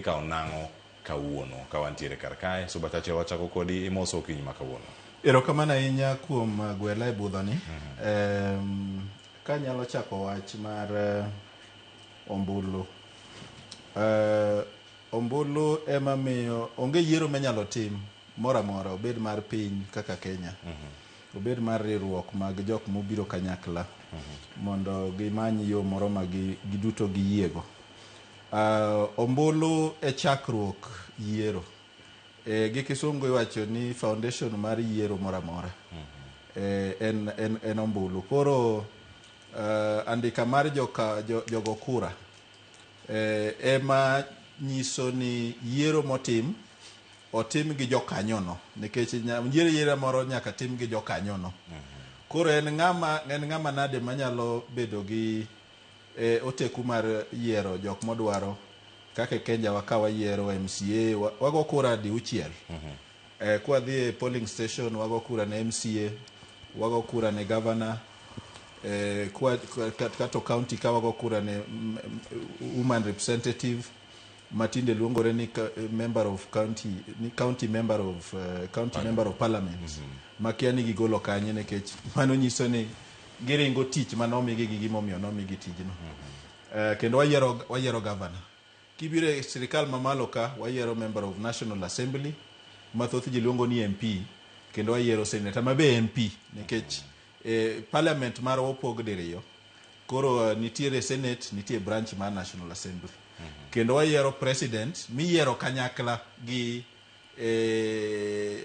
ikaw nang'o kawuono ka wantiere kar kae. Suba Churchill wachako kodi imoso okinyi ma kawuono. Erokamano ahinya kuom gwela e budhoni. Ka nyalo chako wach mar ombulu. Ombulu ema miyo onge yiero menyalo tim mora mora obed mar piny kaka Kenya. Obed mar riwruok mag jok mobiro kanyakla mondo gimany yo moro ma giduto giyiego. Ombulu e chakruok yiero. Gi kisungu iwacho ni foundation mar yiero mora mora. En ombulu. Koro andika mar jogo kura ema nyiso ni yiero motim otim gi jokanyono, nikech yiero moro nyaka tim gi jokanyono. Koro en ng'ama nade manyalo bedo gi oteku mar yiero jok modwaro. Kaka Kenya wakawa yiero MCA wago kura di uchiel. Kwa dhi polling station wago kura ne MCA, wago kura ne governor, kato county ka wago kura ne woman representative, matinde luongore ni member of county, ni county member of parliament. Makia ni gigolo kanye nikech mano nyiso ni giringo tich manomigi gi gimomiyo nomigi tijno. Kendo wayiero governor. Kibire sirikal mamalo ka wayiero member of National Assembly, mathoth ji luongo ni MP, kendo wayiero senator mabe MP nikech parliament mar opog diriyo. Koro nitiere senate, nitiere branch mar National Assembly. Kendo wayiero president miyiero kanyakla gi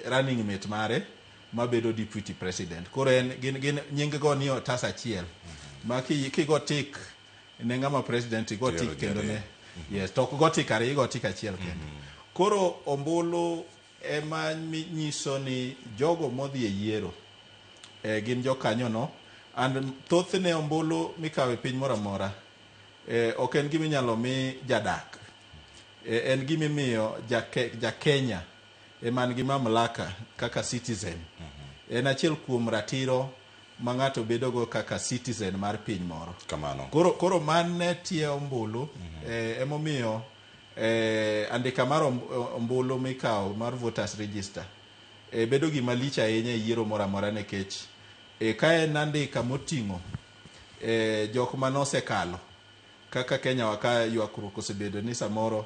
running mate mare mabedo deputy president. Koro gin nying go ni otas achiel. Ma kigo tik ne ng'ama president igo tik kendo ne yes, tok go tik ari igo tik achiel kendo. Koro ombulu ema nyiso ni jogo modhi e yiero gin jokanyono, and thothne ombulu mikawe piny mora mora ok en gima inyalo mi jadak. En gima imiyo ja-Kenya eman gi mamlaka kaka citizen. En achiel kuom ratiro ma ng'ato bedogo kaka citizen mar piny moro. Kamano. Koro mane tie ombulu emomiyo andika mar ombulu mikawo mar voters register bedo gima lich ahinya e yiero mora mora nikech ka en andika moting'o jok manosekalo kaka Kenya waka ywakruok osebedo ni samoro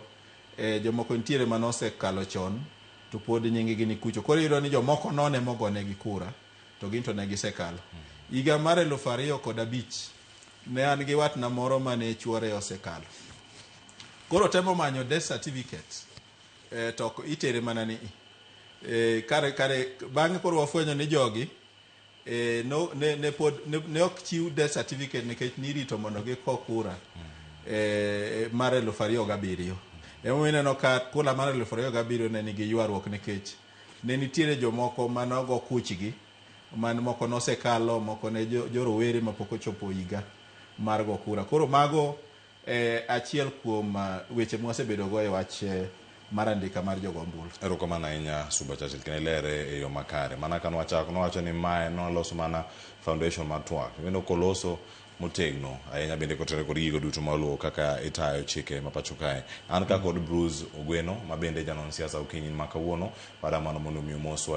jomoko nitiere manosekalo chon to pod nyingigi ni kucho. Koro iyudo ni jomoko none mogone gi kura to ginto ne gisekalo. Higa mar 2005 ne an gi watna moro mane chuore osekalo. Koro temo manyo death certificate to itere mana ni kare bang'e koro wafwenyo ni jogi ne ok chiw death certificate nikech nirito mondo giko kura mar 2007. Emo ineno ka kula mar 2007 ne nigi ywaruok nikech ne nitiere jomoko manogo kuchgi, man moko nosekalo, moko ne jorowere mapok ochopo higa mar go kura. Koro mago achiel kuom weche mwasebedo go e wach mar andika mar jogo ombulu. Erokamano ahinya Suba Churchill kendo lere e yo makare. Mana kan wachako nowacho ni mae noloso mana foundation mar twak. Kendo koloso motegno ahinya bende kotere kod gigo duto maluwo kaka itayo chike mapacho kae. An ka kod Bruce Ogweno mabende janon siasa okinyi ma kawuono pada mano mondo mi moswa